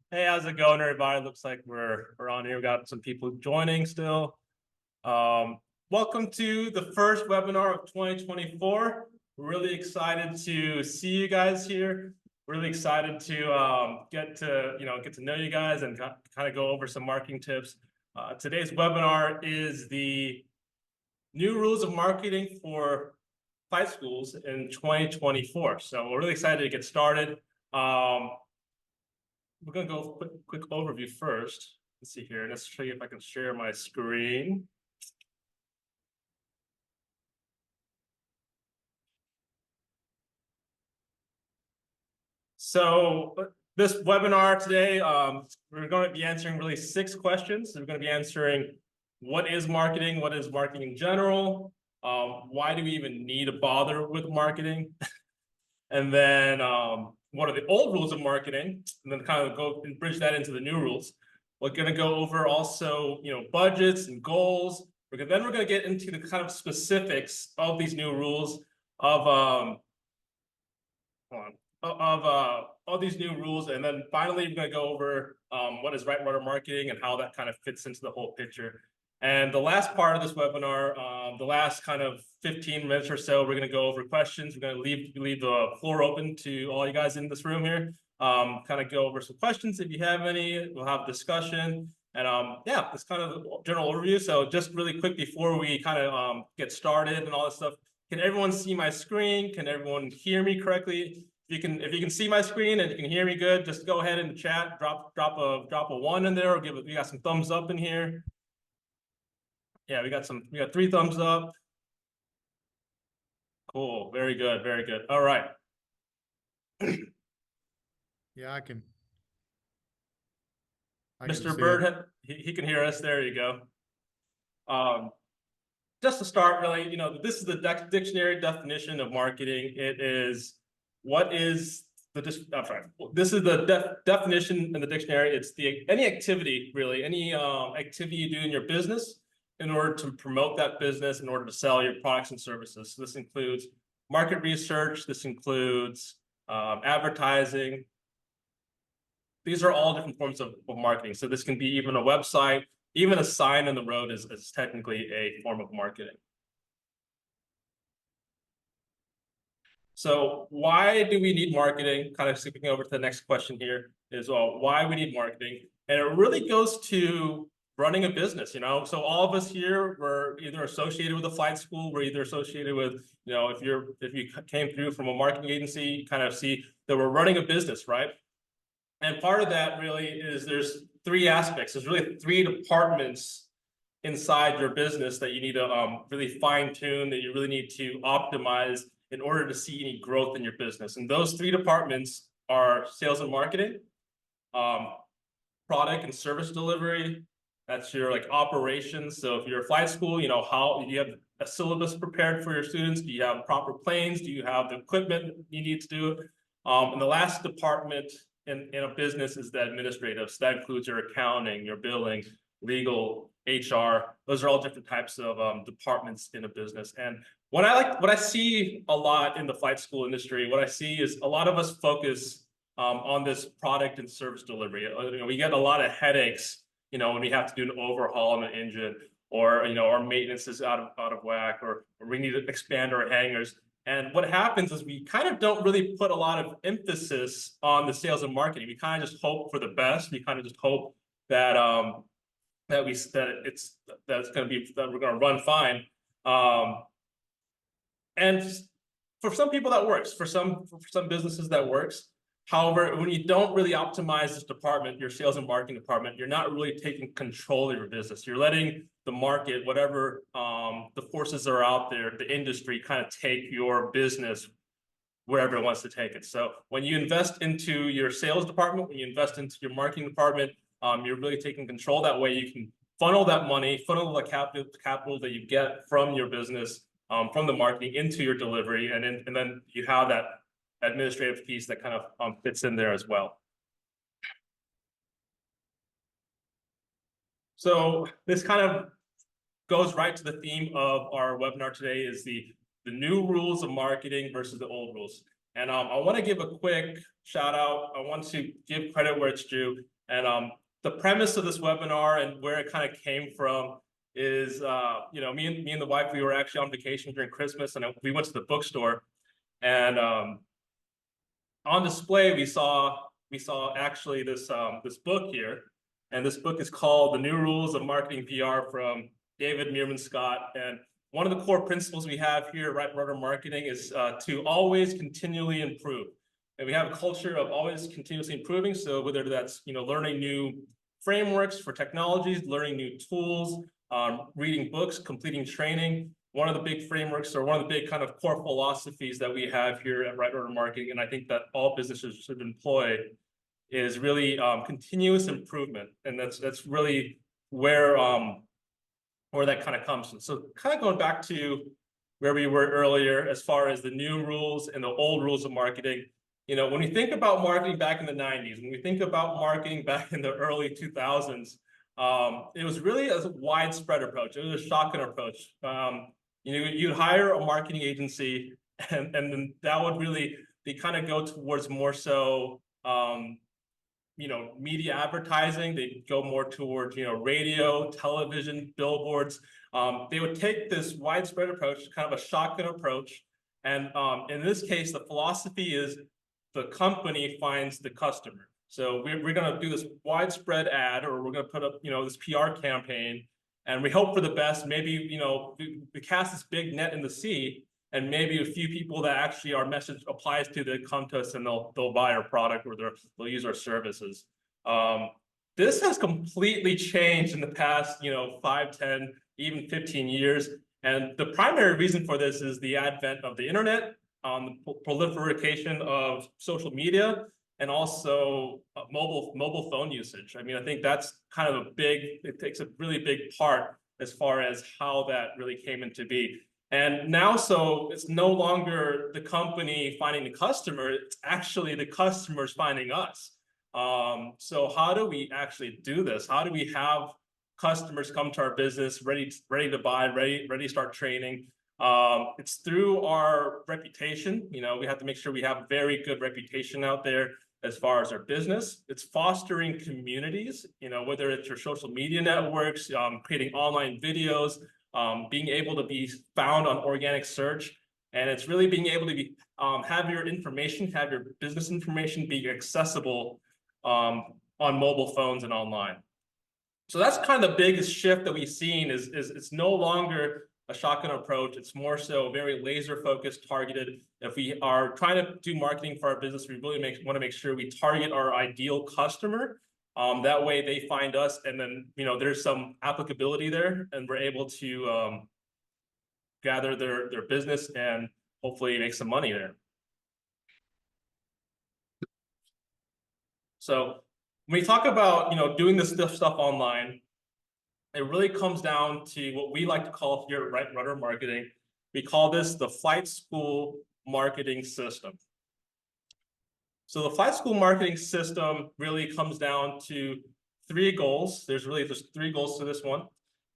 Hey, how's it going, everybody? Looks like we're on here. We got some people joining still. Welcome to the first webinar of 2024. We're really excited to see you guys here. Really excited to get to know you guys and kind of go over some marketing tips. Today's webinar is the new rules of marketing for flight schools in 2024. So we're really excited to get started. We're going to go quick overview first. Let's see here. Let's show you if I can share my screen. So this webinar today, we're going to be answering really 6 questions. We're going to be answering what is marketing in general, why do we even need to bother with marketing, and then what are the old rules of marketing, and then kind of go and bridge that into the new rules. We're going to go over also, budgets and goals. Then we're going to get into the kind of specifics of these new rules of all these new rules, and then finally we're going to go over what is right rudder marketing and how that kind of fits into the whole picture. And the last part of this webinar, the last kind of 15 minutes or so, we're going to go over questions. We're going to leave the floor open to all you guys in this room here. Kind of go over some questions if you have any. We'll have discussion. And yeah, it's kind of a general overview. So just really quick before we kind of get started and all this stuff, can everyone see my screen? Can everyone hear me correctly? If you can see my screen and you can hear me good, just go ahead and chat, drop a 1 in there, or we got some thumbs up in here. Yeah, we got 3 thumbs up. Cool. Very good. Very good. All right. Yeah, I can Mr. see Bird, it. he can hear us. There you go. Just to start, really, this is the dictionary definition of marketing. It is what is I'm sorry. This is the definition in the dictionary. It's any activity, really, any activity you do in your business in order to promote that business, in order to sell your products and services. So this includes market research. This includes advertising. These are all different forms of marketing. So this can be even a website, even a sign on the road is technically a form of marketing. So why do we need marketing? Kind of skipping over to the next question here is, well, why we need marketing? And it really goes to running a business, So all of us here, we're either associated with a flight school, we're either associated with, if you came through from a marketing agency, you kind of see that we're running a business, right? And part of that really is there's 3 aspects. There's really 3 departments inside your business that you need to really fine tune, that you really need to optimize in order to see any growth in your business. And those 3 departments are sales and marketing, product and service delivery. That's your operations. So if you're a flight school, how do you have a syllabus prepared for your students? Do you have proper planes? Do you have the equipment you need to do it? And the last department in a business is the administrative. So that includes your accounting, your billing, legal, HR. Those are all different types of departments in a business. And what I see a lot in the flight school industry, what I see is a lot of us focus on this product and service delivery. We get a lot of headaches, when we have to do an overhaul on an engine, or our maintenance is out of whack, or we need to expand our hangars. And what happens is we kind of don't really put a lot of emphasis on the sales and marketing. We kind of just hope for the best. We kind of just hope that that we're going to run fine. And for some people that works. For some businesses that works. However, when you don't really optimize this department, your sales and marketing department, you're not really taking control of your business. You're letting the market, whatever the forces are out there, the industry, kind of take your business wherever it wants to take it. So when you invest into your sales department, when you invest into your marketing department, you're really taking control. That way you can funnel that money, funnel the capital that you get from your business, from the marketing into your delivery. And then you have that administrative piece that kind of fits in there as well. So this kind of goes right to the theme of our webinar today, is the new rules of marketing versus the old rules. And I want to give a quick shout out. I want to give credit where it's due. And the premise of this webinar and where it kind of came from is, me and the wife, we were actually on vacation during Christmas, and we went to the bookstore, and on display we saw actually this book here, and this book is called The New Rules of Marketing PR from David Meerman Scott. And one of the core principles we have here at Right Rudder Marketing is to always continually improve. And we have a culture of always continuously improving. So whether that's learning new frameworks for technologies, learning new tools, reading books, completing training, one of the big frameworks or one of the big kind of core philosophies that we have here at Right Rudder Marketing, and I think that all businesses should employ, is really continuous improvement. And that's really where that kind of comes from. So kind of going back to where we were earlier, as far as the new rules and the old rules of marketing, when we think about marketing back in the 90s, when we think about marketing back in the early 2000s, it was really a widespread approach. It was a shotgun approach. You'd hire a marketing agency, and then that would really kind of go towards more so media advertising. They go more towards radio, television, billboards. They would take this widespread approach, kind of a shotgun approach, and in this case, the philosophy is the company finds the customer. So we're going to do this widespread ad, or we're going to put up this PR campaign, and we hope for the best. Maybe we cast this big net in the sea, and maybe a few people that actually our message applies to, they come to us and they'll buy our product, or they'll use our services. This has completely changed in the past 5, 10, even 15 years. And the primary reason for this is the advent of the internet, the proliferation of social media, and also mobile phone usage. I mean, I think that's kind of it takes a really big part as far as how that really came into be. And now, so it's no longer the company finding the customer, it's actually the customers finding us. So how do we actually do this? How do we have customers come to our business ready to buy, ready to start training? It's through our reputation. We have to make sure we have a very good reputation out there as far as our business. It's fostering communities, whether it's your social media networks, creating online videos, being able to be found on organic search. And it's really being able to be have your business information be accessible on mobile phones and online. So that's kind of the biggest shift that we've seen is it's no longer a shotgun approach. It's more so very laser focused, targeted. If we are trying to do marketing for our business, we really want to make sure we target our ideal customer. That way they find us, and then there's some applicability there, and we're able to gather their business and hopefully make some money there. So when we talk about doing this stuff online, it really comes down to what we like to call here at Right Rudder Marketing. We call this the Flight School Marketing System. So the Flight School Marketing System really comes down to 3 goals. There's 3 goals to this one.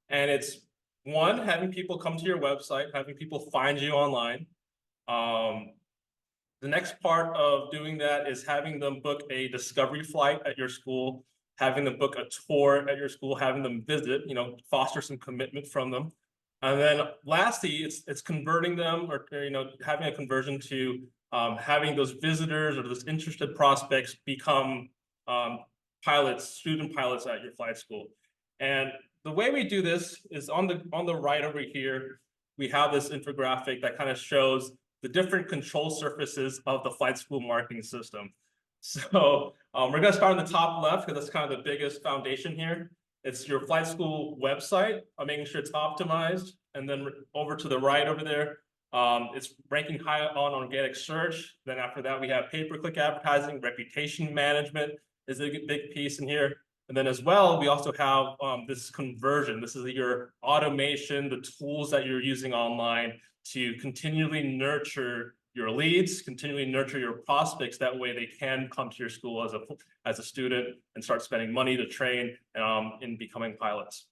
And it's 1, having people come to your website, having people find you online. The next part of doing that is having them book a discovery flight at your school, having them book a tour at your school, having them visit, foster some commitment from them. And then lastly, it's converting them, or having a conversion to having those visitors or those interested prospects become student pilots at your flight school. And the way we do this is on the right over here, we have this infographic that kind of shows the different control surfaces of the flight school marketing system. So we're going to start on the top left, because that's kind of the biggest foundation here. It's your flight school website. I'm making sure it's optimized. And then over to the right over there, it's ranking high on organic search. Then after that, we have pay-per-click advertising. Reputation management is a big piece in here. And then as well, we also have this conversion. This is your automation, the tools that you're using online to continually nurture your leads, continually nurture your prospects. That way they can come to your school as a student and start spending money to train in becoming pilots.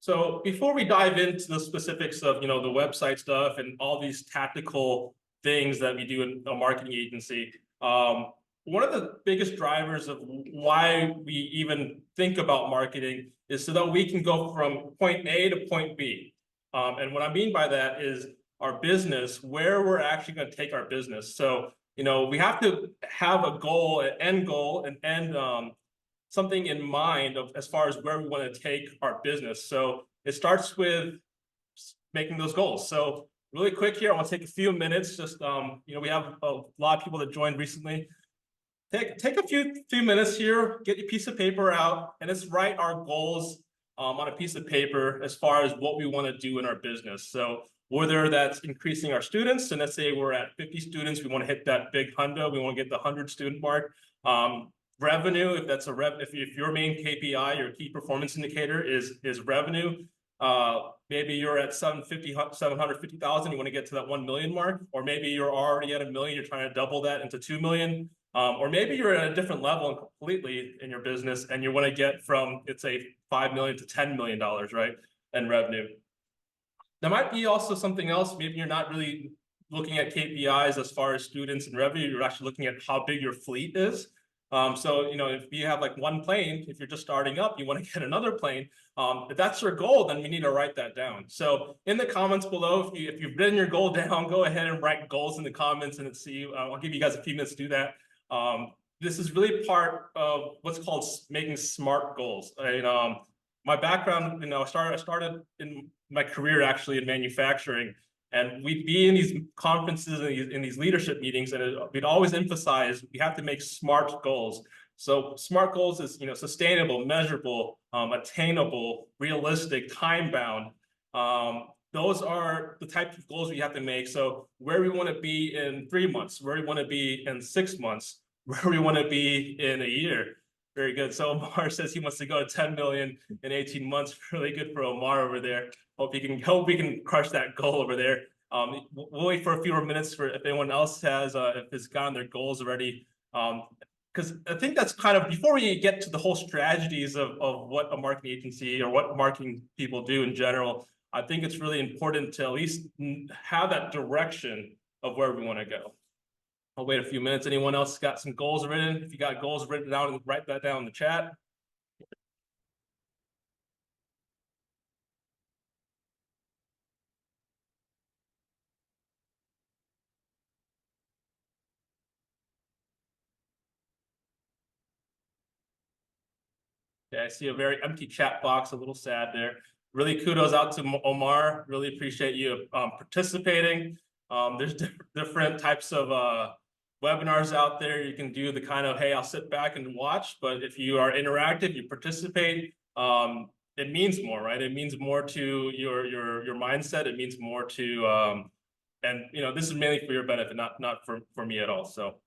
So before we dive into the specifics of, the website stuff and all these tactical things that we do in a marketing agency, one of the biggest drivers of why we even think about marketing is so that we can go from point A to point B. And what I mean by that is our business, where we're actually going to take our business. So, we have to have a goal, an end goal, and something in mind of as far as where we want to take our business. So it starts with making those goals. So really quick here, I want to take a few minutes. Just we have a lot of people that joined recently. Take a few minutes here, get your piece of paper out, and let's write our goals on a piece of paper as far as what we want to do in our business. So whether that's increasing our students, and let's say we're at 50 students, we want to hit that big hundo, we want to get the 100 student mark. Revenue, if that's if your main KPI, your key performance indicator is revenue, maybe you're at 750,000, you want to get to that 1 million mark, or maybe you're already at 1 million, you're trying to double that into 2 million, or maybe you're at a different level completely in your business and you want to get from, let's say, 5 million to $10 million, right, in revenue. There might be also something else. Maybe you're not really looking at KPIs as far as students and revenue, you're actually looking at how big your fleet is. So, if you have like one plane, if you're just starting up, you want to get another plane. If that's your goal, then we need to write that down. So in the comments below, if you've written your goal down, go ahead and write goals in the comments and see. I'll give you guys a few minutes to do that. This is really part of what's called making SMART goals. My background, I started in my career actually in manufacturing. And we'd be in these conferences and in these leadership meetings, and we'd always emphasize we have to make SMART goals. So SMART goals is sustainable, measurable, attainable, realistic, time bound. Those are the types of goals we have to make. So where we want to be in 3 months, where we want to be in 6 months, where we want to be in a year. Very good. So Omar says he wants to go to 10 million in 18 months. Really good for Omar over there. Hope we can crush that goal over there. We'll wait for a few more minutes for if anyone else has if has gotten their goals already. Because I think that's kind of before we get to the whole strategies of what a marketing agency or what marketing people do in general. I think it's really important to at least have that direction of where we want to go. I'll wait a few minutes. Anyone else got some goals written? If you got goals written down, write that down in the chat. Yeah, I see a very empty chat box, a little sad there. Really kudos out to Omar. Really appreciate you participating. There's different types of webinars out there. You can do the kind of, hey, I'll sit back and watch. But if you are interactive, you participate, it means more, right? It means more to your mindset. It means more to, and this is mainly for your benefit, not for me at all. So.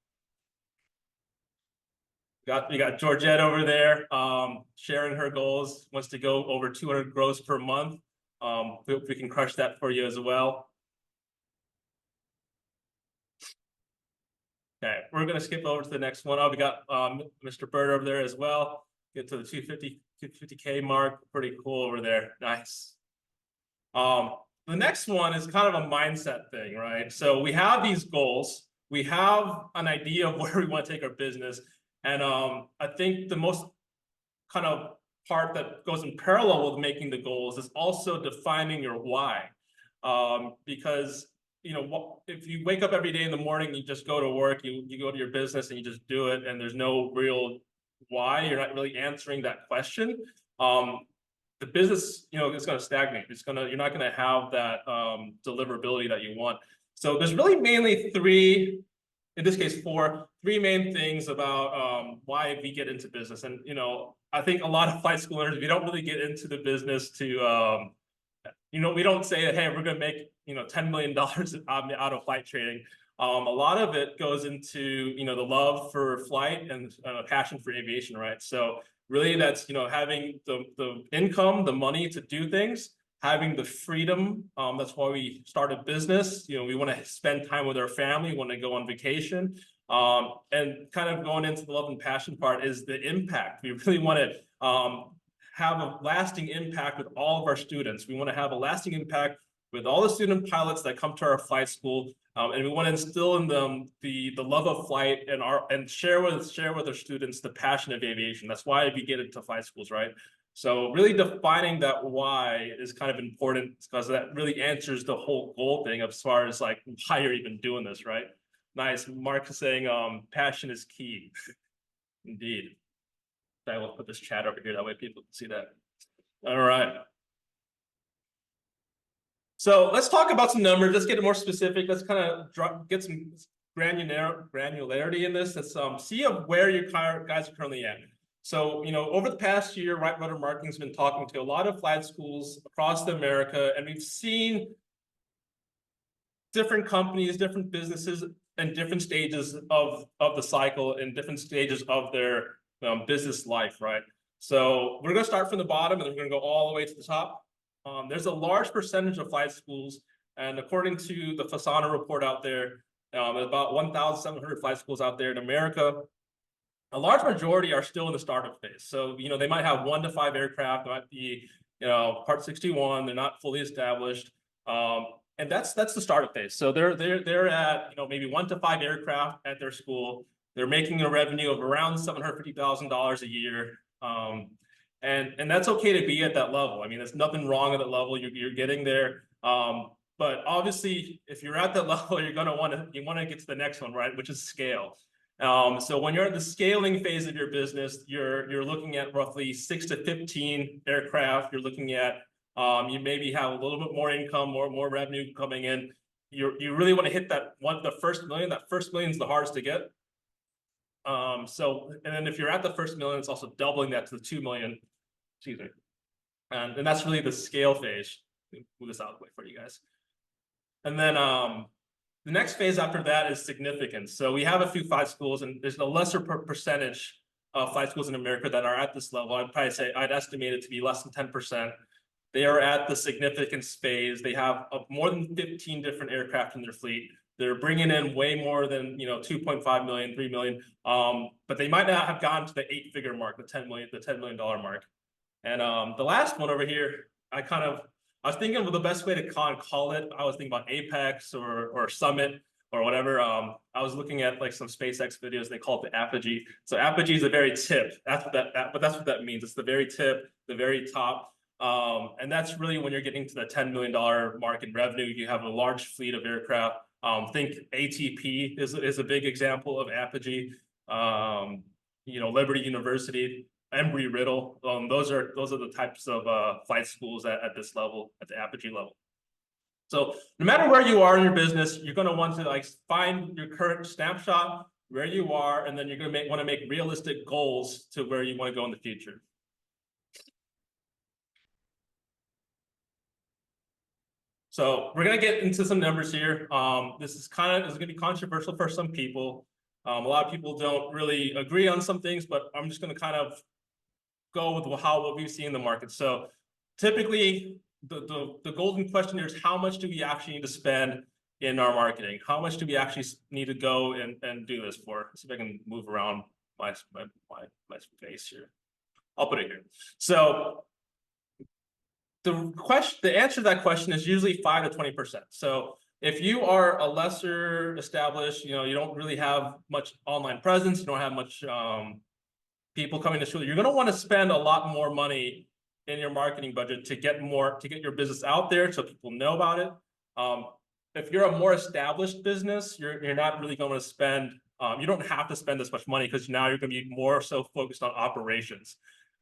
We got Georgette over there sharing her goals, wants to go over 200 gross per month. Hope we can crush that for you as well. Okay, we're going to skip over to the next one. Oh, we got Mr. Bird over there as well. Get to the 250K mark. Pretty cool over there. Nice. The next one is kind of a mindset thing, right? So we have these goals. We have an idea of where we want to take our business. And I think the most kind of part that goes in parallel with making the goals is also defining your why. Because, if you wake up every day in the morning, you just go to work, you go to your business and you just do it, and there's no real why, you're not really answering that question. The business, is going to stagnate. You're not going to have that deliverability that you want. So there's really mainly in this case, three main things about why we get into business. And, I think a lot of flight school learners, we don't really get into the business to, we don't say that, hey, we're going to make, $10 million out of flight training. A lot of it goes into, the love for flight and passion for aviation, right? So really that's, having the income, the money to do things, having the freedom. That's why we started business. We want to spend time with our family, want to go on vacation. And kind of going into the love and passion part is the impact. We really want to have a lasting impact with all of our students. We want to have a lasting impact with all the student pilots that come to our flight school, and we want to instill in them the love of flight and share with our students the passion of aviation. That's why we get into flight schools, right? So really defining that why is kind of important, because that really answers the whole goal thing as far as like why you're even doing this, right? Nice. Mark is saying passion is key. Indeed. I will put this chat over here, that way people can see that. All right. So let's talk about some numbers. Let's get more specific. Let's kind of get some granularity in this. Let's see where your guys are currently at. So, over the past year, Right Rudder Marketing's been talking to a lot of flight schools across America, and we've seen different companies, different businesses, and different stages of the cycle and different stages of their business life, right? So we're going to start from the bottom, and then we're going to go all the way to the top. There's a large percentage of flight schools, and according to the Fasana report out there, there's about 1,700 flight schools out there in America. A large majority are still in the startup phase. So, they might have 1 to 5 aircraft, there might be, Part 61, they're not fully established. And that's the startup phase. So they're at, maybe 1 to 5 aircraft at their school. They're making a revenue of around $750,000 a year. And that's okay to be at that level. I mean, there's nothing wrong at that level. You're getting there. But obviously, if you're at that level, you want to get to the next one, right? Which is scale. So when you're in the scaling phase of your business, you're looking at roughly 6 to 15 aircraft. You're looking at you maybe have a little bit more income, more revenue coming in. You really want to hit the first million. That first million is the hardest to get. And then if you're at the first million, it's also doubling that to the 2 million. Excuse me. And that's really the scale phase. Move this out of the way for you guys. And then the next phase after that is significance. So we have a few flight schools, and there's a lesser percentage of flight schools in America that are at this level. I'd estimate it to be less than 10%. They are at the significance phase. They have more than 15 different aircraft in their fleet. They're bringing in way more than 2.5 million, 3 million. But they might not have gotten to the 8-figure mark, the $10 million mark. And the last one over here, I was thinking of the best way to call it. I was thinking about Apex or Summit or whatever. I was looking at like some SpaceX videos. They call it the apogee. So apogee is the very tip. That's what that means. It's the very tip, the very top. And that's really when you're getting to the $10 million mark in revenue. You have a large fleet of aircraft. Think ATP is a big example of apogee. Liberty University, Embry-Riddle. Those are the types of flight schools at this level, at the apogee level. So no matter where you are in your business, you're going to want to find your current snapshot, where you are, and then you're going to want to make realistic goals to where you want to go in the future. So we're going to get into some numbers here. This is going to be controversial for some people. A lot of people don't really agree on some things, but I'm just going to kind of go with what we've seen in the market. So typically, the golden question here is, how much do we actually need to spend in our marketing? How much do we actually need to go and do this for? Let's see if I can move around my face here. I'll put it here. So the answer to that question is usually 5 to 20%. So if you are a lesser established, you don't really have much online presence, you don't have much people coming to school, you're going to want to spend a lot more money in your marketing budget to get your business out there so people know about it. If you're a more established business, you're not really going to spend. You don't have to spend this much money, because now you're going to be more so focused on operations.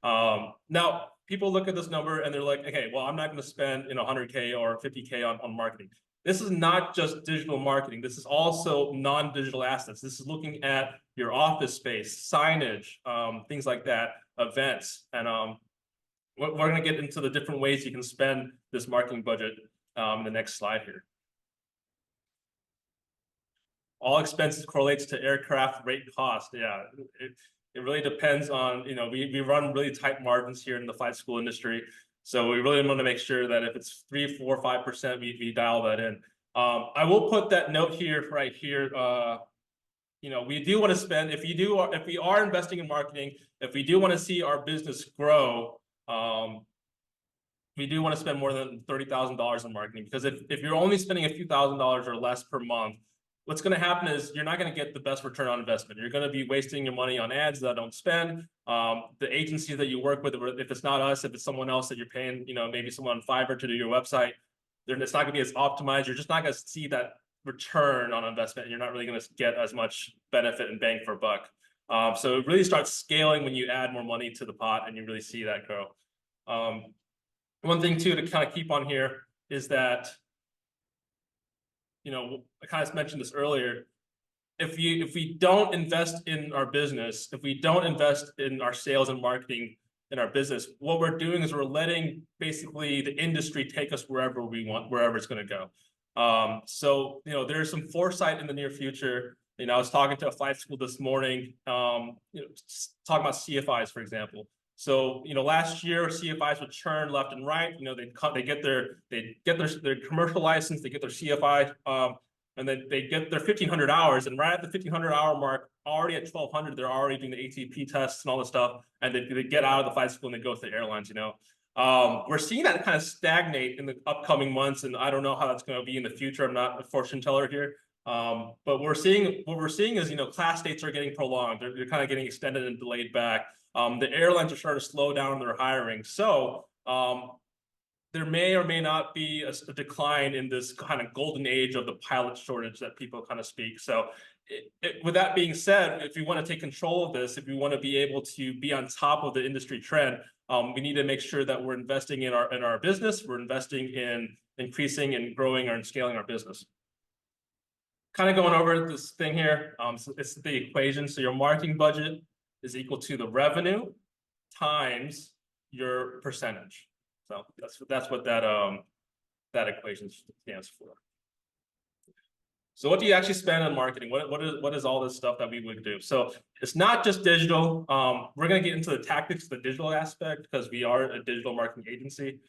Now, people look at this number and they're like, okay, well, I'm not going to spend $100K or $50K on marketing. This is not just digital marketing. This is also non-digital assets. This is looking at your office space, signage, things like that, events. And we're going to get into the different ways you can spend this marketing budget in the next slide here. All expenses correlates to aircraft rate cost. Yeah, it really depends on, we run really tight margins here in the flight school industry. So we really want to make sure that if it's 3, 4, 5%, we dial that in. I will put that note here, right here. We do want to spend, if we are investing in marketing, if we do want to see our business grow, we do want to spend more than $30,000 in marketing, because if you're only spending a few $1,000s or less per month, what's going to happen is you're not going to get the best return on investment. You're going to be wasting your money on ads that don't spend. The agencies that you work with, if it's not us, if it's someone else that you're paying, maybe someone on Fiverr to do your website, it's not going to be as optimized. You're just not going to see that return on investment, and you're not really going to get as much benefit and bang for buck. So it really starts scaling when you add more money to the pot and you really see that grow. One thing too to kind of keep on here is that, I kind of mentioned this earlier. If we don't invest in our business, if we don't invest in our sales and marketing in our business, what we're doing is we're letting basically the industry take us wherever we want, wherever it's going to go. So, there's some foresight in the near future. I was talking to a flight school this morning, talking about CFIs, for example. So, last year CFIs would churn left and right. They get their commercial license, they get their CFI, and then they get their 1,500 hours. And right at the 1,500 hour mark, already at 1,200, they're already doing the ATP tests and all this stuff. And they get out of the flight school and they go to the airlines. We're seeing that kind of stagnate in the upcoming months, and I don't know how that's going to be in the future. I'm not a fortune teller here. But what we're seeing is, class dates are getting prolonged. They're kind of getting extended and delayed back. The airlines are starting to slow down their hiring. So there may or may not be a decline in this kind of golden age of the pilot shortage that people kind of speak. So with that being said, if we want to take control of this, if we want to be able to be on top of the industry trend, we need to make sure that we're investing in our business. We're investing in increasing and growing and scaling our business. Kind of going over this thing here. So it's the equation. So your marketing budget is equal to the revenue times your percentage. So that's what that equation stands for. So what do you actually spend on marketing? What is all this stuff that we would do? So it's not just digital. We're going to get into the tactics of the digital aspect because we are a digital marketing agency.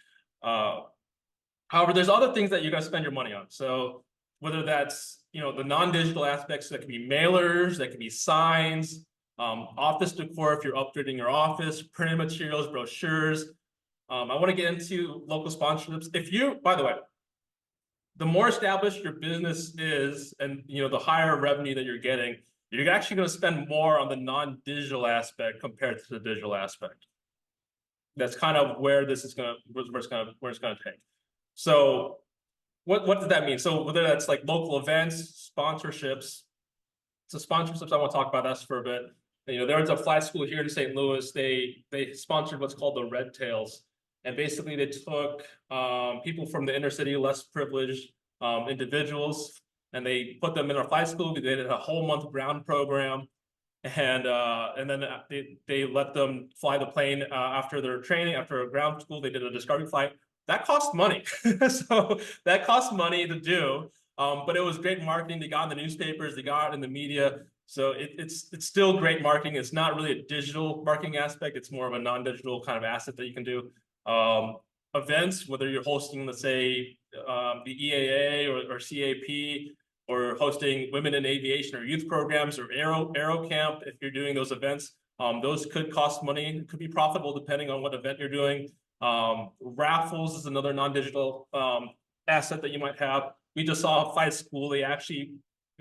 However, there's other things that you're going to spend your money on. So whether that's the non-digital aspects, that can be mailers, that can be signs, office decor if you're upgrading your office, printed materials, brochures. I want to get into local sponsorships. By the way, the more established your business is, and the higher revenue that you're getting, you're actually going to spend more on the non-digital aspect compared to the digital aspect. That's kind of where this is going to, where it's going to take. So what does that mean? So whether that's like local events, sponsorships. So sponsorships, I want to talk about that for a bit. There was a flight school here in St. Louis. They sponsored what's called the Red Tails. And basically they took people from the inner city, less privileged individuals, and they put them in our flight school. They did a whole month ground program. And then they let them fly the plane after their training, after a ground school. They did a discovery flight. That cost money. So that cost money to do. But it was great marketing. They got in the newspapers, they got in the media. So it's still great marketing. It's not really a digital marketing aspect. It's more of a non-digital kind of asset that you can do. Events, whether you're hosting, let's say, the EAA or CAP, or hosting women in aviation or youth programs or Aero Camp, if you're doing those events, those could cost money. It could be profitable depending on what event you're doing. Raffles is another non-digital asset that you might have. We just saw a flight school. They're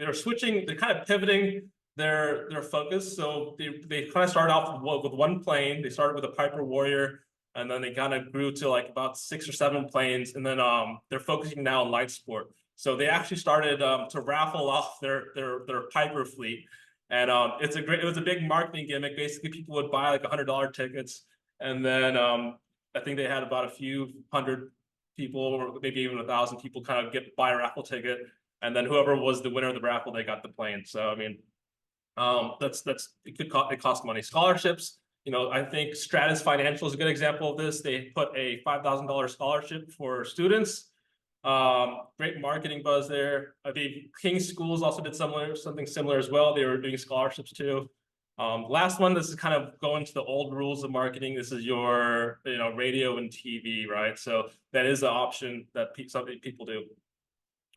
kind of pivoting their focus. So they kind of started off with one plane. They started with a Piper Warrior, and then they kind of grew to like about 6 or 7 planes. And then they're focusing now on light sport. So they actually started to raffle off their Piper fleet. And it was a big marketing gimmick. Basically, people would buy like $100 tickets. And then I think they had about a few hundred people, or maybe even 1,000 people kind of buy a raffle ticket. And then whoever was the winner of the raffle, they got the plane. So, I mean, it cost money. Scholarships, I think Stratus Financial is a good example of this. They put a $5,000 scholarship for students. Great marketing buzz there. I think King Schools also did something similar as well. They were doing scholarships too. Last one, this is kind of going to the old rules of marketing. This is your radio and TV, right? So that is an option that some people do.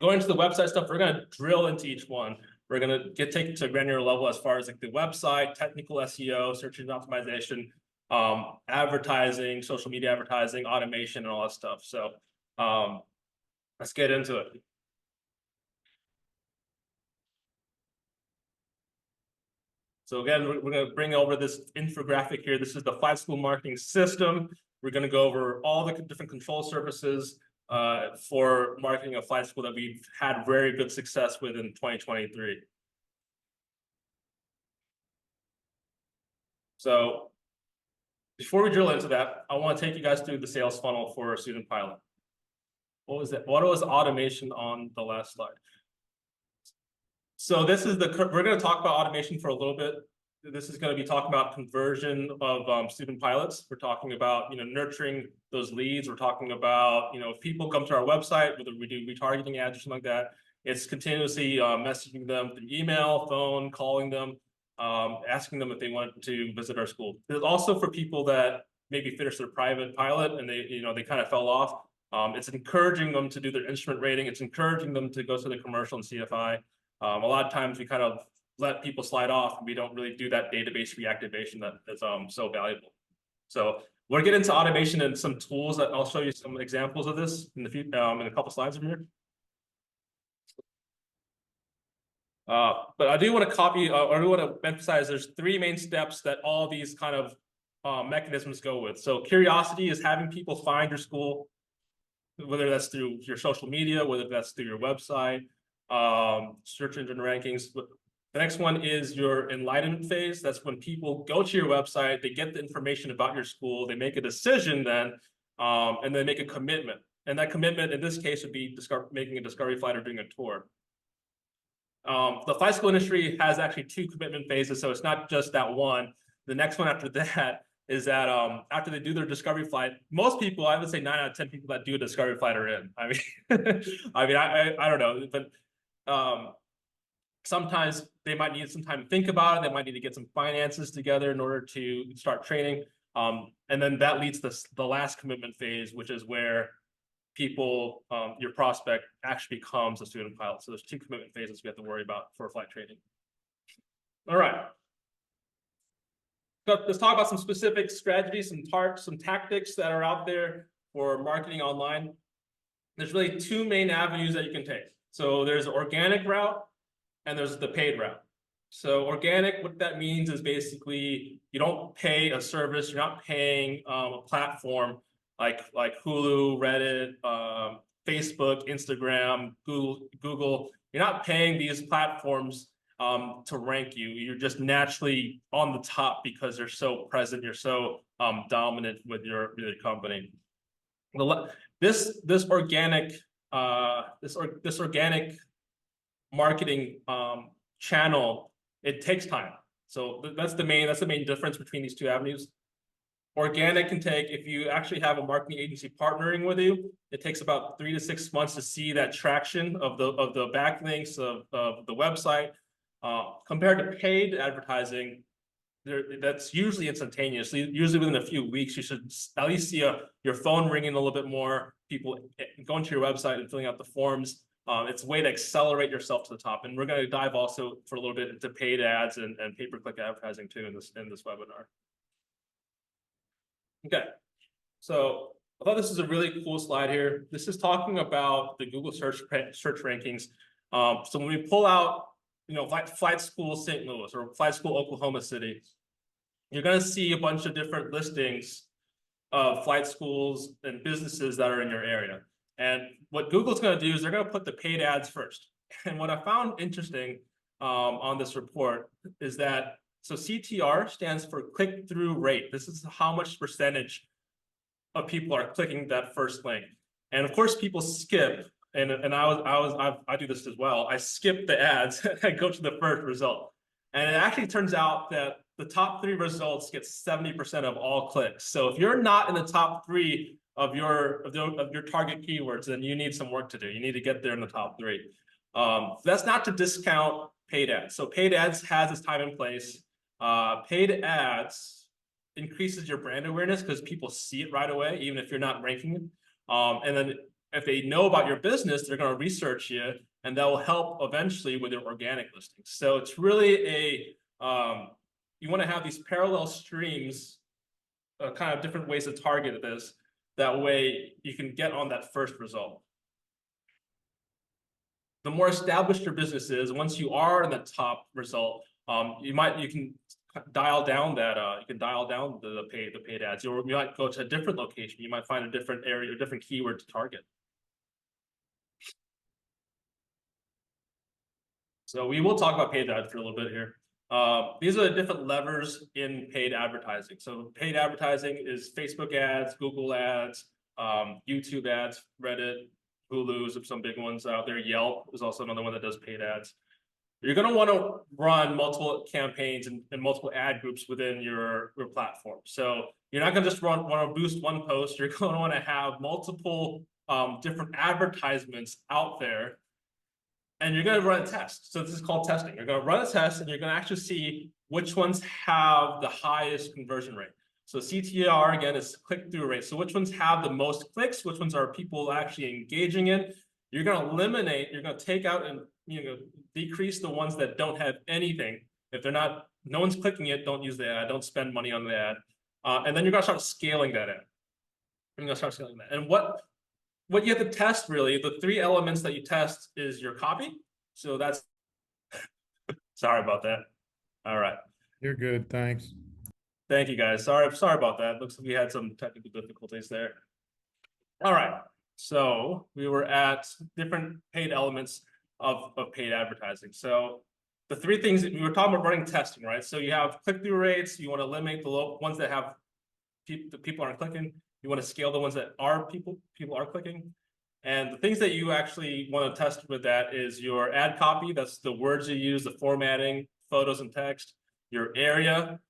Going to the website stuff, we're going to drill into each one. We're going to take it to a granular level as far as like the website, technical SEO, search engine optimization. advertising, social media advertising, automation, and all that stuff. So let's get into it. So again, we're going to bring over this infographic here. This is the Flight School marketing system. We're going to go over all the different control surfaces for marketing a flight school that we've had very good success with in 2023. So before we drill into that, I want to take you guys through the sales funnel for a student pilot. What was it? What was automation on the last slide? So this is we're going to talk about automation for a little bit. This is going to be talking about conversion of student pilots. We're talking about, nurturing those leads. We're talking about, if people come to our website, whether we do retargeting ads or something like that, it's continuously messaging them through email, phone, calling them, asking them if they want to visit our school. There's also for people that maybe finished their private pilot and they kind of fell off. It's encouraging them to do their instrument rating. It's encouraging them to go to the commercial and CFI. A lot of times we kind of let people slide off and we don't really do that database reactivation that is so valuable. So we're getting into automation and some tools that I'll show you some examples of this in the future, in a couple slides from here. But I do want to I do want to emphasize there's 3 main steps that all these kind of mechanisms go with. So curiosity is having people find your school, whether that's through your social media, whether that's through your website, search engine rankings. The next one is your enlightenment phase. That's when people go to your website, they get the information about your school, they make a decision then, and then make a commitment. And that commitment in this case would be making a discovery flight or doing a tour. The flight school industry has actually 2 commitment phases, so it's not just that one. The next one after that is that after they do their discovery flight, most people, I would say 9 out of 10 people that do a discovery flight are in. I mean, I don't know, but sometimes they might need some time to think about it. They might need to get some finances together in order to start training. And then that leads to the last commitment phase, which is where people, your prospect actually becomes a student pilot. So there's 2 commitment phases we have to worry about for flight training. All right. So let's talk about some specific strategies, some tactics that are out there for marketing online. There's really 2 main avenues that you can take. So there's the organic route and there's the paid route. So organic, what that means is basically you don't pay a service, you're not paying a platform like Hulu, Reddit, Facebook, Instagram, Google. You're not paying these platforms to rank you. You're just naturally on the top because you're so present, you're so dominant with your company. This organic marketing channel, it takes time. So that's the main difference between these 2 avenues. Organic can take, if you actually have a marketing agency partnering with you, it takes about 3 to 6 months to see that traction of the backlinks of the website. Compared to paid advertising, that's usually instantaneous. Usually within a few weeks, you should at least see your phone ringing a little bit more, people going to your website and filling out the forms. It's a way to accelerate yourself to the top. And we're going to dive also for a little bit into paid ads and pay-per-click advertising too in this webinar. Okay, so I thought this is a really cool slide here. This is talking about the Google search rankings. So when we pull out, Flight School St. Louis or Flight School Oklahoma City, you're going to see a bunch of different listings of flight schools and businesses that are in your area. And what Google's going to do is they're going to put the paid ads first. And what I found interesting on this report is that, so CTR stands for click-through rate. This is how much percentage of people are clicking that first link. And of course, people skip. And I do this as well. I skip the ads and I go to the first result. And it actually turns out that the top 3 results get 70% of all clicks. So if you're not in the top 3 of your target keywords, then you need some work to do. You need to get there in the top 3. That's not to discount paid ads. So paid ads has its time and place. Paid ads increases your brand awareness because people see it right away, even if you're not ranking it. And then if they know about your business, they're going to research you, and that will help eventually with your organic listings. So it's really you want to have these parallel streams kind of different ways to target this. That way you can get on that first result. The more established your business is, once you are in the top result, you can dial down that the paid ads. You might go to a different location. You might find a different area, a different keyword to target. So we will talk about paid ads for a little bit here. These are the different levers in paid advertising. So paid advertising is Facebook ads, Google ads, YouTube ads, Reddit, Hulu's of some big ones out there. Yelp is also another one that does paid ads. You're going to want to run multiple campaigns and multiple ad groups within your platform. So you're not going to just want to boost one post. You're going to want to have multiple different advertisements out there. And you're going to run a test. So this is called testing. You're going to run a test and you're going to actually see which ones have the highest conversion rate. So CTR, again, is click-through rate. So which ones have the most clicks? Which ones are people actually engaging in? You're going to eliminate, you're going to take out and decrease the ones that don't have anything. If they're not, no one's clicking it, don't use the ad, don't spend money on the ad. And then you're going to start scaling that ad. You're going to start scaling that. And what you have to test, really, the three elements that you test is your copy. So that's, sorry about that. All right. You're good, thanks. Thank you, guys. Sorry about that. Looks like we had some technical difficulties there. All right. So we were at different paid elements of paid advertising. So the three things that we were talking about running testing, right? So you have click-through rates. You want to eliminate the low ones that have the people aren't clicking. You want to scale the ones that are people are clicking. And the things that you actually want to test with that is your ad copy. That's the words you use, the formatting, photos and text, your area.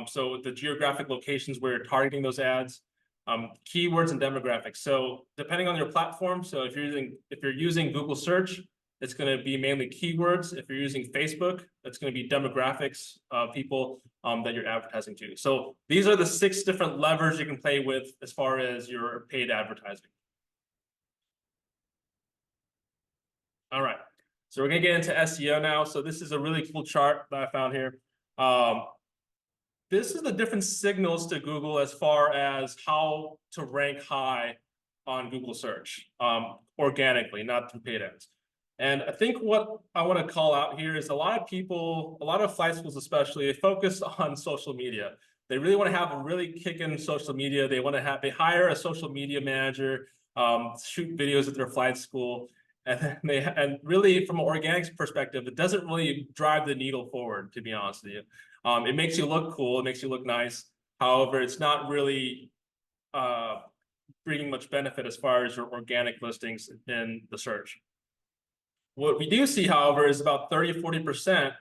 So the geographic locations where you're targeting those ads, keywords and demographics. So depending on your platform, so if you're using Google search, it's going to be mainly keywords. If you're using Facebook, it's going to be demographics of people that you're advertising to. So these are the 6 different levers you can play with as far as your paid advertising. All right, so we're going to get into SEO now. So this is a really cool chart that I found here. This is the different signals to Google as far as how to rank high on Google search organically, not through paid ads. And I think what I want to call out here is a lot of flight schools especially, they focus on social media. They really want to have a really kick-in social media. They hire a social media manager, shoot videos at their flight school. And really from an organics perspective, it doesn't really drive the needle forward, to be honest with you. It makes you look cool, it makes you look nice. However, it's not really bringing much benefit as far as your organic listings in the search. What we do see, however, is about 30–40%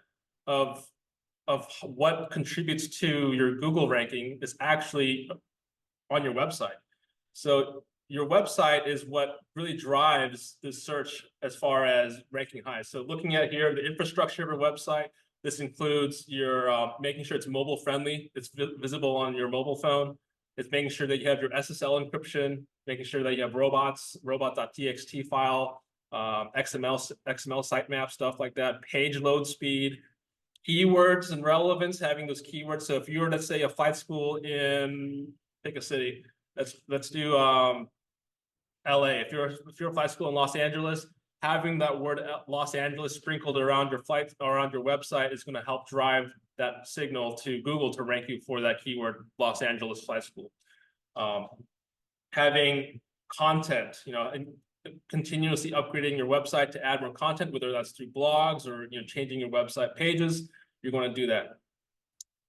of what contributes to your Google ranking is actually on your website. So your website is what really drives the search as far as ranking high. So looking at here, the infrastructure of your website, this includes your making sure it's mobile friendly, it's visible on your mobile phone. It's making sure that you have your SSL encryption, making sure that you have robot.txt file, XML sitemap, stuff like that, page load speed, keywords and relevance, having those keywords. So if you were, let's say, a flight school in, pick a city, let's do LA. If you're a flight school in Los Angeles, having that word Los Angeles sprinkled around your flight or around your website is going to help drive that signal to Google to rank you for that keyword Los Angeles flight school. Having content, and continuously upgrading your website to add more content, whether that's through blogs or changing your website pages, you're going to do that.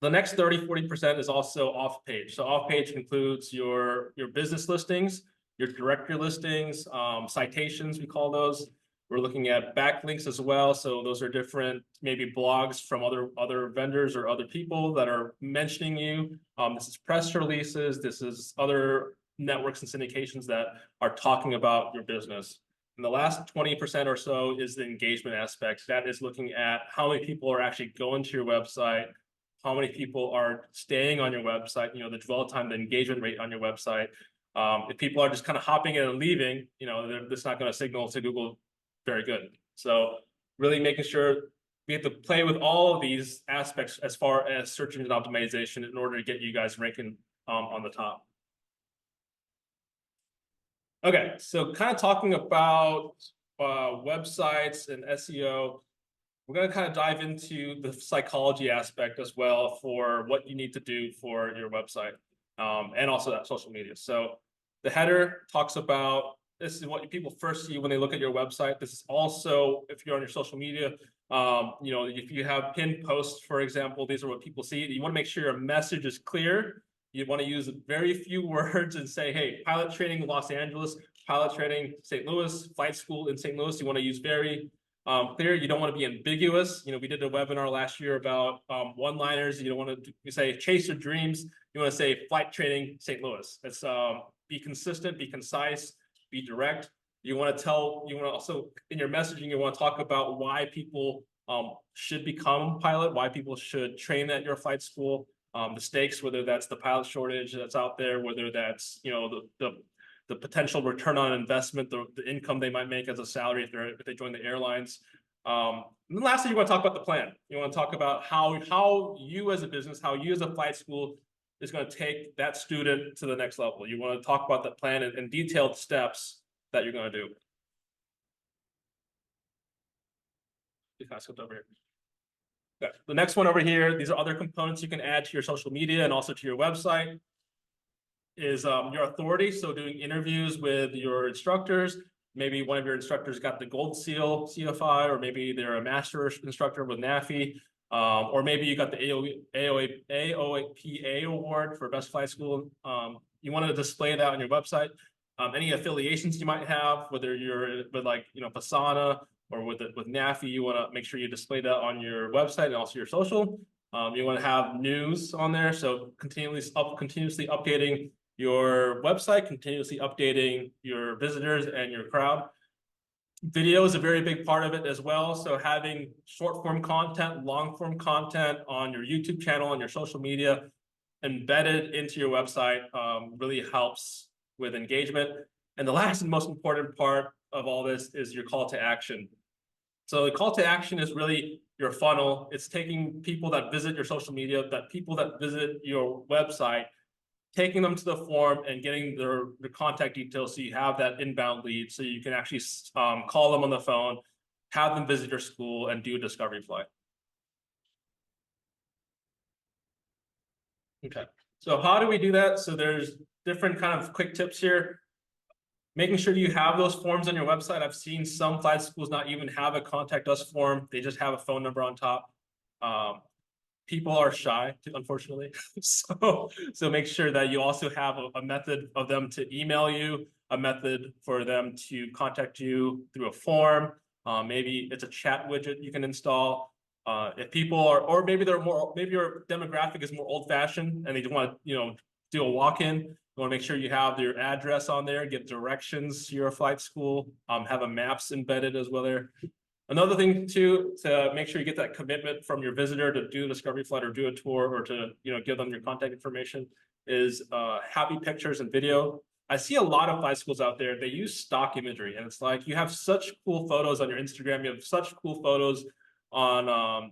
The next 30–40% is also off page. So off page includes your business listings, your directory listings, citations, we call those. We're looking at backlinks as well. So those are different, maybe blogs from other vendors or other people that are mentioning you. This is press releases. This is other networks and syndications that are talking about your business. And the last 20% or so is the engagement aspect. That is looking at how many people are actually going to your website, how many people are staying on your website, the dwell time, the engagement rate on your website. If people are just kind of hopping in and leaving, that's not going to signal to Google very good. So really making sure we have to play with all of these aspects as far as search engine optimization in order to get you guys ranking on the top. Okay, so kind of talking about websites and SEO, we're going to kind of dive into the psychology aspect as well for what you need to do for your website, and also that social media. So the header talks about, this is what people first see when they look at your website. This is also, if you're on your social media, you know, if you have pinned posts, for example, these are what people see. You want to make sure your message is clear. You want to use very few words and say, hey, pilot training Los Angeles, pilot training St. Louis, flight school in St. Louis. You want to use very clear. You don't want to be ambiguous. You know, we did a webinar last year about one-liners. You don't want to say chase your dreams. You want to say flight training St. Louis. It's be consistent, be concise, be direct. You want to also in your messaging, you want to talk about why people should become pilot, why people should train at your flight school, the stakes, whether that's the pilot shortage that's out there, whether that's, you know, the potential return on investment, the income they might make as a salary if they join the airlines. And then lastly, you want to talk about the plan. You want to talk about how you as a business, how you as a flight school is going to take that student to the next level. You want to talk about the plan and detailed steps that you're going to do. I skipped over here. Okay. The next one over here, these are other components you can add to your social media and also to your website, is your authority. So doing interviews with your instructors. Maybe one of your instructors got the gold seal CFI, or maybe they're a master instructor with NAFI, or maybe you got the AOPA award for best flight school. You want to display that on your website. Any affiliations you might have, whether you're with, like, you know, Pasana or with NAFI, you want to make sure you display that on your website and also your social. You want to have news on there, so continuously updating your website, continuously updating your visitors and your crowd. Video is a very big part of it as well. So having short form content, long form content on your YouTube channel and your social media embedded into your website really helps with engagement. And the last and most important part of all this is your call to action. So the call to action is really your funnel. It's taking people that visit your social media, people that visit your website, taking them to the form and getting their contact details, so you have that inbound lead, so you can actually call them on the phone, have them visit your school, and do a discovery flight. Okay, so how do we do that? So there's different kind of quick tips here. Making sure you have those forms on your website. I've seen some flight schools not even have a contact us form. They just have a phone number on top. People are shy, unfortunately. So make sure that you also have a method of them to email you, a method for them to contact you through a form. Maybe it's a chat widget you can install. If people are, or maybe maybe your demographic is more old-fashioned and they just want to, you know, do a walk-in. You want to make sure you have your address on there, get directions to your flight school, have a maps embedded as well there. Another thing too, to make sure you get that commitment from your visitor to do a discovery flight or do a tour, or to, you know, give them your contact information, is happy pictures and video. I see a lot of flight schools out there, they use stock imagery, and it's like you have such cool photos on your Instagram, you have such cool photos on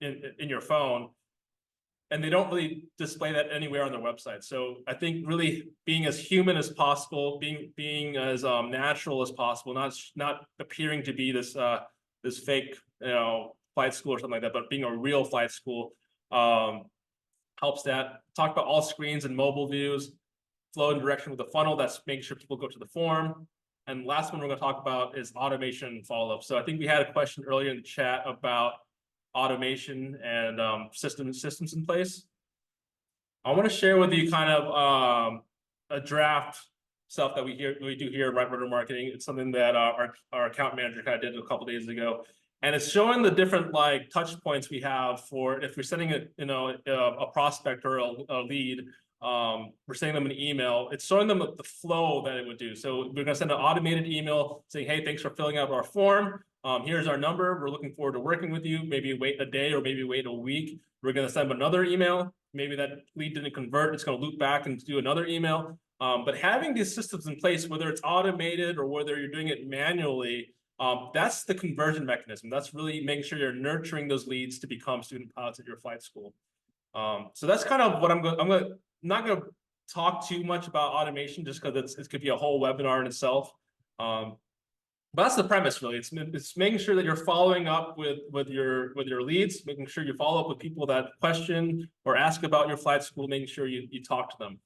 in your phone, and they don't really display that anywhere on their website. So I think really being as human as possible, being as natural as possible, not appearing to be this this fake, you know, flight school or something like that, but being a real flight school helps that. Talk about all screens and mobile views, flow in direction with the funnel. That's making sure people go to the form. And last one we're going to talk about is automation and follow-up. So I think we had a question earlier in the chat about automation and systems in place. I want to share with you kind of a draft stuff that we do here at Right Rudder Marketing. It's something that our account manager kind of did a couple of days ago, and it's showing the different like touch points we have for if we're sending a prospect or a lead. We're sending them an email. It's showing them the flow that it would do. So we're going to send an automated email saying, "Hey, thanks for filling out our form. Here's our number. We're looking forward to working with you. Maybe wait a day or maybe wait a week. We're going to send another email. Maybe that lead didn't convert. It's going to loop back and do another email." But having these systems in place, whether it's automated or whether you're doing it manually, that's the conversion mechanism. That's really making sure you're nurturing those leads to become student pilots at your flight school. So that's kind of what I'm not going to talk too much about automation just because it could be a whole webinar in itself. But that's the premise, really. It's making sure that you're following up with your leads, making sure you follow up with people that question or ask about your flight school, making sure you talk to them.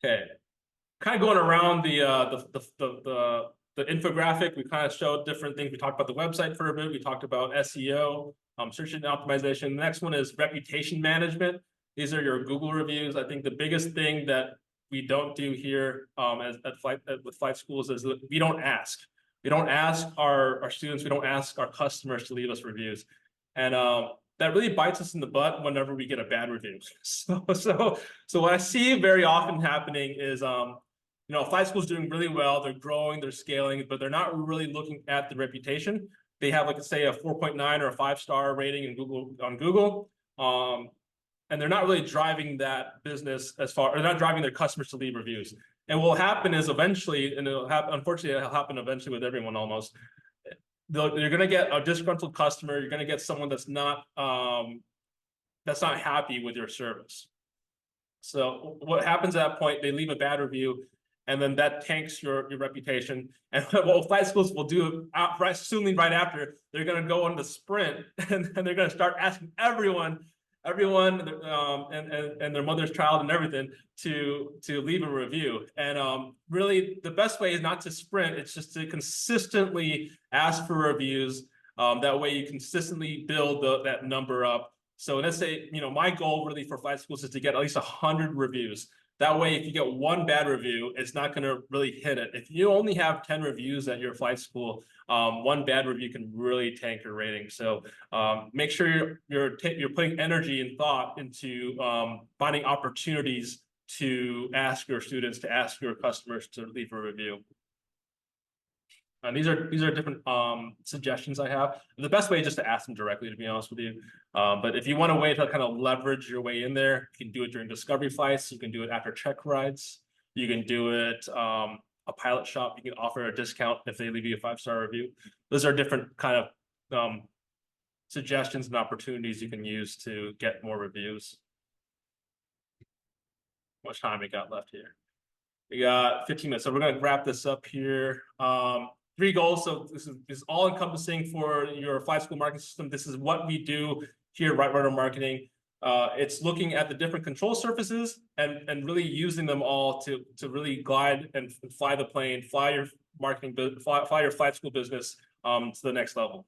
Okay, kind of going around the infographic. We kind of showed different things. We talked about the website for a bit. We talked about SEO, search engine optimization. The next one is reputation management. These are your Google reviews. I think the biggest thing that we don't do here with flight schools is that we don't ask. We don't ask our students, we don't ask our customers to leave us reviews. And that really bites us in the butt whenever we get a bad review. So what I see very often happening is flight school's doing really well, they're growing, they're scaling, but they're not really looking at the reputation. They have, like, say, a 4.9 or a 5-star rating in Google. And they're not really driving that business they're not driving their customers to leave reviews. And what will happen is eventually, and unfortunately, it'll happen eventually with everyone almost, you're going to get a disgruntled customer. You're going to get someone that's not happy with your service. So what happens at that point, they leave a bad review, and then that tanks your reputation. And what flight schools will do, assuming right after, they're going to go on the sprint, and they're going to start asking everyone and their mother's child and everything to leave a review. And really, the best way is not to sprint. It's just to consistently ask for reviews. That way you consistently build that number up. So let's say, my goal really for flight schools is to get at least 100 reviews. That way, if you get one bad review, it's not going to really hit it. If you only have 10 reviews at your flight school, one bad review can really tank your rating. So make sure you're putting energy and thought into finding opportunities to ask your students, to ask your customers to leave a review. And these are different suggestions I have. The best way is just to ask them directly, to be honest with you. But if you want a way to kind of leverage your way in there, you can do it during discovery flights. You can do it after check rides. You can do it a pilot shop. You can offer a discount if they leave you a 5-star review. Those are different kind of suggestions and opportunities you can use to get more reviews. How much time we got left here? We got 15 minutes, so we're going to wrap this up here. 3 goals. So this is all encompassing for your flight school marketing system. This is what we do here at WriteWriter Marketing. It's looking at the different control surfaces and really using them all to really glide and fly the plane, fly your marketing, fly your flight school business to the next level.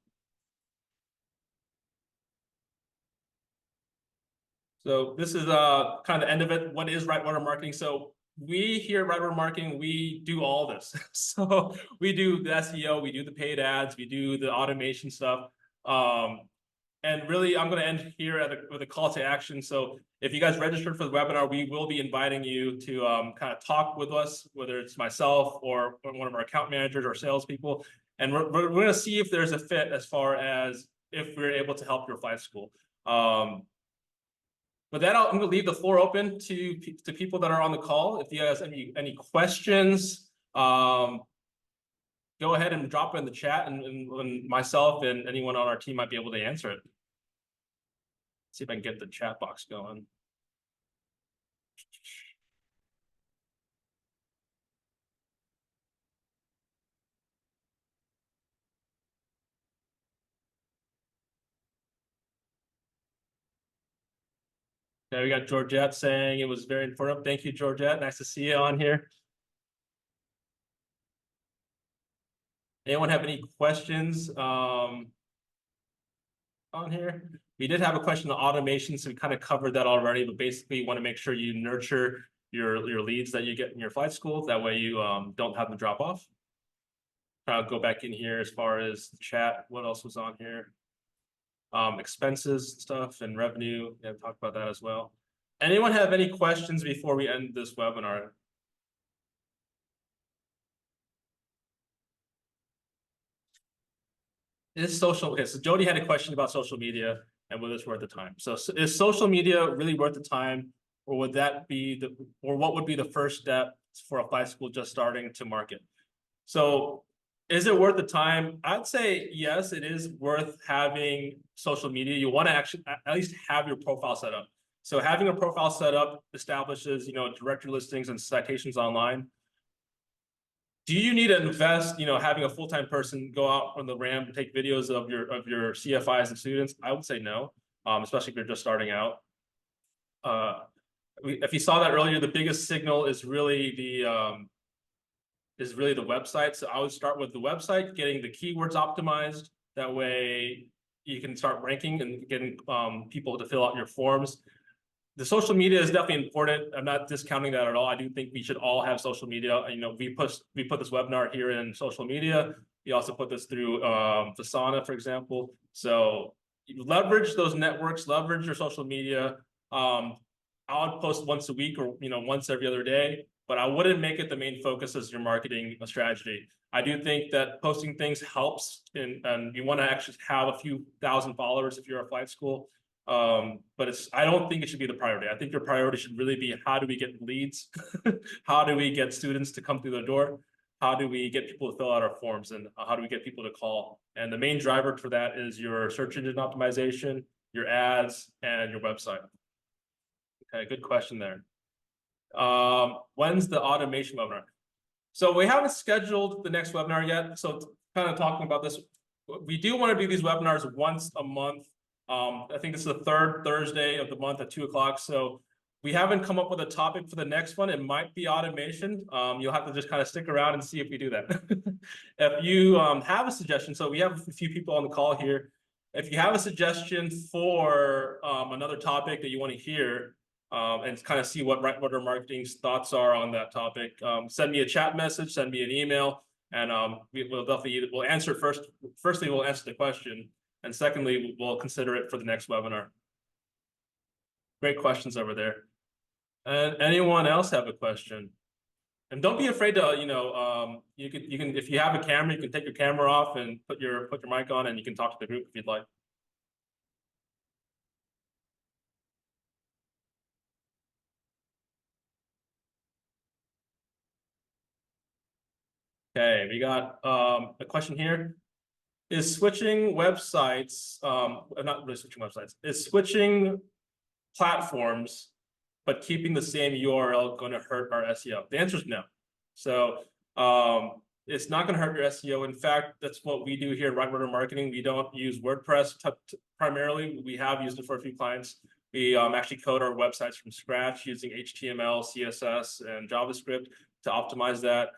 So this is kind of the end of it. What is WriteWriter Marketing? So we here at WriteWriter Marketing, we do all this. So we do the SEO, we do the paid ads, we do the automation stuff. And really, I'm going to end here with a call to action. So if you guys registered for the webinar, we will be inviting you to kind of talk with us, whether it's myself or one of our account managers or salespeople. And we're going to see if there's a fit as far as if we're able to help your flight school. With that, I'm going to leave the floor open to people that are on the call. If you guys have any questions, go ahead and drop it in the chat, and myself and anyone on our team might be able to answer it. See if I can get the chat box going. Okay, we got Georgette saying it was very informative. Thank you, Georgette. Nice to see you on here. Anyone have any questions on here? We did have a question on automation, so we kind of covered that already, but basically you want to make sure you nurture your leads that you get in your flight school. That way you don't have them drop off. I'll go back in here as far as the chat. What else was on here? Expenses stuff and revenue. Yeah, we talked about that as well. Anyone have any questions before we end this webinar? Is social, okay, so Jody had a question about social media and whether it's worth the time. So is social media really worth the time, or would that be what would be the first step for a flight school just starting to market? So is it worth the time? I'd say yes, it is worth having social media. You want to actually at least have your profile set up. So having a profile set up establishes, directory listings and citations online. Do you need to invest, having a full-time person go out on the ramp and take videos of your CFIs and students? I would say no, especially if you're just starting out. If you saw that earlier, the biggest signal is really the website. So I would start with the website, getting the keywords optimized. That way you can start ranking and getting people to fill out your forms. The social media is definitely important. I'm not discounting that at all. I do think we should all have social media. We put this webinar here in social media. We also put this through Asana, for example. So leverage those networks, leverage your social media. I would post once a week or once every other day, but I wouldn't make it the main focus as your marketing strategy. I do think that posting things helps, and you want to actually have a few thousand followers if you're a flight school. But I don't think it should be the priority. I think your priority should really be, how do we get leads? How do we get students to come through the door? How do we get people to fill out our forms? And how do we get people to call? And the main driver for that is your search engine optimization, your ads, and your website. Okay, good question there. When's the automation webinar? So we haven't scheduled the next webinar yet. So kind of talking about this, we do want to do these webinars once a month. I think it's the third Thursday of the month at 2 o'clock. So we haven't come up with a topic for the next one. It might be automation. You'll have to just kind of stick around and see if we do that. If you have a suggestion, so we have a few people on the call here. If you have a suggestion for another topic that you want to hear, and kind of see what our marketing's thoughts are on that topic, send me a chat message, send me an email, and we'll answer first. Firstly, we'll answer the question. And secondly, we'll consider it for the next webinar. Great questions over there. And anyone else have a question? And don't be afraid to, you can if you have a camera, you can take your camera off and put your mic on, and you can talk to the group if you'd like. Okay, we got a question here. Is switching websites, not really switching websites, is switching platforms, but keeping the same URL going to hurt our SEO? The answer is no. So it's not going to hurt your SEO. In fact, that's what we do here at Rightmortar Marketing. We don't use WordPress primarily. We have used it for a few clients. We actually code our websites from scratch using HTML, CSS, and JavaScript to optimize that.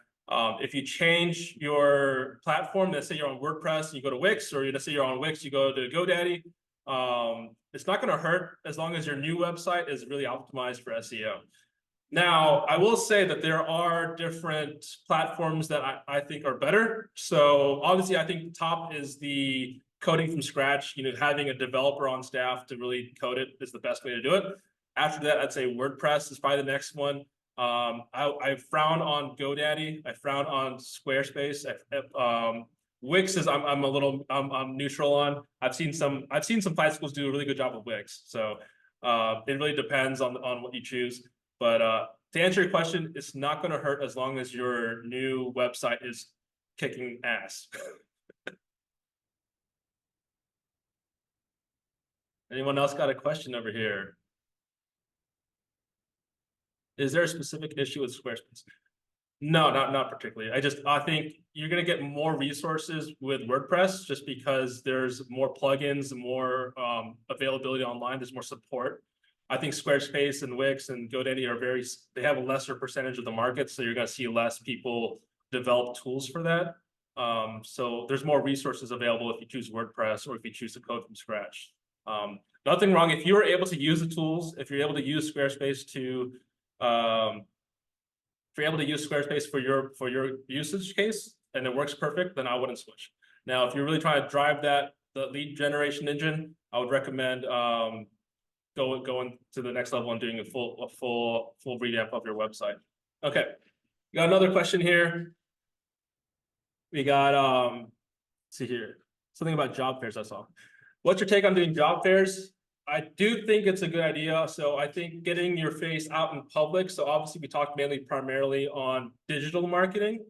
If you change your platform, let's say you're on WordPress, you go to Wix, or let's say you're on Wix, you go to GoDaddy, it's not going to hurt as long as your new website is really optimized for SEO. Now, I will say that there are different platforms that I think are better. So obviously, I think top is the coding from scratch. Having a developer on staff to really code it is the best way to do it. After that, I'd say WordPress is probably the next one. I frown on GoDaddy. I frown on Squarespace. Wix is I'm neutral on. I've seen some flight schools do a really good job with Wix. So it really depends on what you choose. But to answer your question, it's not going to hurt as long as your new website is kicking ass. Anyone else got a question over here? Is there a specific issue with Squarespace? No, not particularly. I think you're going to get more resources with WordPress just because there's more plugins, more availability online. There's more support. I think Squarespace and Wix and GoDaddy they have a lesser percentage of the market, so you're going to see less people develop tools for that. So there's more resources available if you choose WordPress or if you choose to code from scratch. Nothing wrong if you're able to use the tools. If you're able to use Squarespace for your usage case and it works perfect, then I wouldn't switch. Now, if you're really trying to drive the lead generation engine, I would recommend going to the next level and doing a full revamp of your website. Okay, we got another question here. We got let's see here, something about job fairs I saw. What's your take on doing job fairs? I do think it's a good idea. So I think getting your face out in public. So obviously we talked primarily on digital marketing.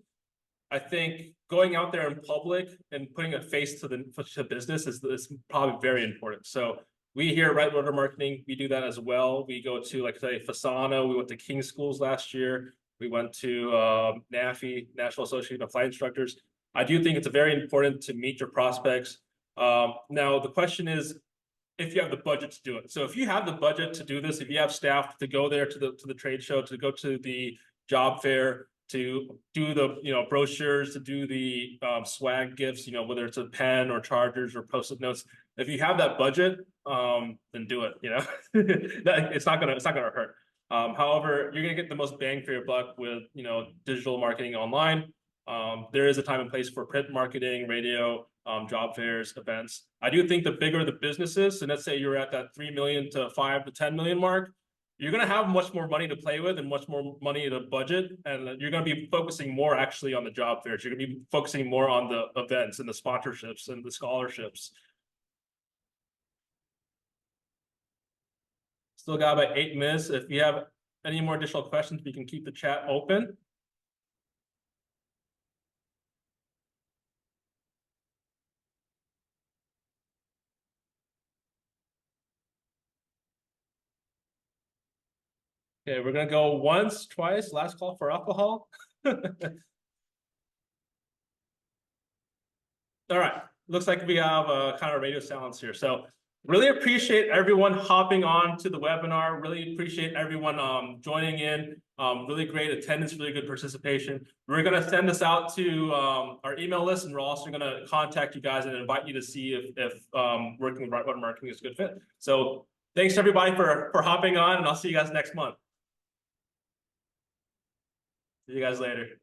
I think going out there in public and putting a face to business is probably very important. So We here at Right Water Marketing, we do that as well. We go to, like, say, Fasano. We went to King Schools last year. We went to NAFI, National Association of Flight Instructors. I do think it's very important to meet your prospects. Now the question is, if you have the budget to do it. So if you have the budget to do this, if you have staff to go there to the trade show, to go to the job fair, to do the brochures, to do the swag gifts, whether it's a pen or chargers or post-it notes. If you have that budget, then do it. It's not gonna hurt. However, you're gonna get the most bang for your buck with digital marketing online. There is a time and place for print marketing, radio, job fairs, events. I do think the bigger the business is, and let's say you're at that 3 million to 5 to 10 million mark, you're going to have much more money to play with and much more money to budget. And you're going to be focusing more actually on the job fairs. You're going to be focusing more on the events and the sponsorships and the scholarships. Still got about 8 minutes. If you have any more additional questions, we can keep the chat open. Okay, we're gonna go once, twice, last call for alcohol. All right, looks like we have a kind of radio silence here. So really appreciate everyone hopping on to the webinar. Really appreciate everyone joining in. Really great attendance, really good participation. We're gonna send this out to our email list, and we're also gonna contact you guys and invite you to see if working with Right Water Marketing is a good fit. So thanks everybody for hopping on, and I'll see you guys next month. See you guys later.